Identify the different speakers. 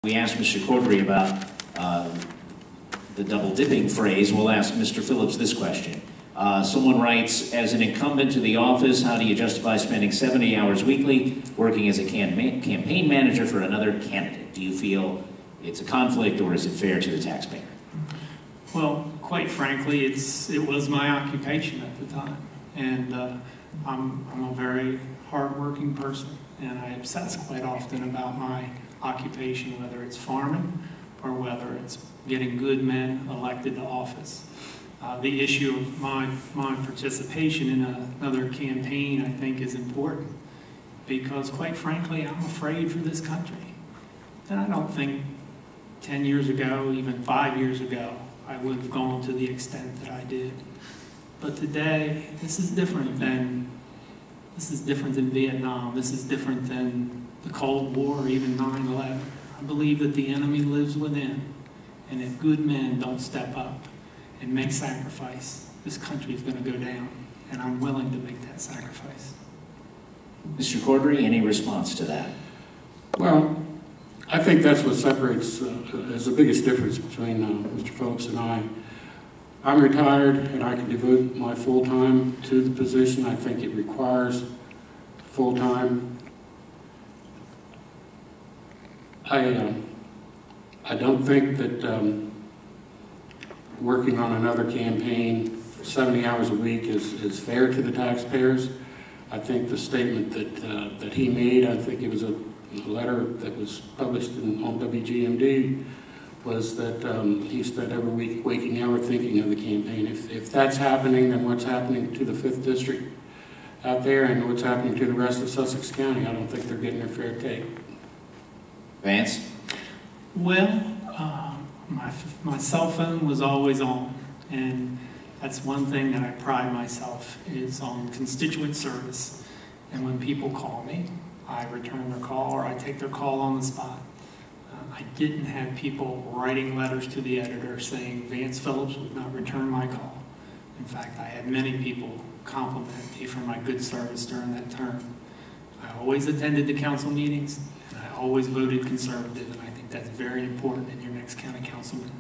Speaker 1: We asked Mr. Cordrey about the double dipping phrase. We'll ask Mr. Phillips this question. Someone writes, as an incumbent to the office, how do you justify spending 70 hours weekly working as a campaign manager for another candidate? Do you feel it's a conflict, or is it fair to the taxpayer?
Speaker 2: Well, quite frankly, it was my occupation at the time, and I'm a very hard-working person, and I obsess quite often about my occupation, whether it's farming or whether it's getting good men elected to office. The issue of my participation in another campaign, I think, is important because, quite frankly, I'm afraid for this country. And I don't think 10 years ago, even 5 years ago, I would have gone to the extent that I did. But today, this is different than Vietnam. This is different than the Cold War or even 9/11. I believe that the enemy lives within. And if good men don't step up and make sacrifice, this country is going to go down. And I'm willing to make that sacrifice.
Speaker 1: Mr. Cordrey, any response to that?
Speaker 3: Well, I think that's what separates, is the biggest difference between Mr. Phillips and I. I'm retired and I can devote my full time to the position. I think it requires full time. I don't think that working on another campaign for 70 hours a week is fair to the taxpayers. I think the statement that he made, I think it was a letter that was published on WGMD, was that he spent every week waking hour thinking of the campaign. If that's happening, then what's happening to the 5th District out there and what's happening to the rest of Sussex County? I don't think they're getting their fair take.
Speaker 1: Vance?
Speaker 2: Well, my cell phone was always on, and that's one thing that I pride myself is on constituent service. And when people call me, I return their call or I take their call on the spot. I didn't have people writing letters to the editor saying Vance Phillips would not return my call. In fact, I had many people compliment me for my good service during that term. I always attended the council meetings, and I always voted conservative, and I think that's very important in your next county councilman.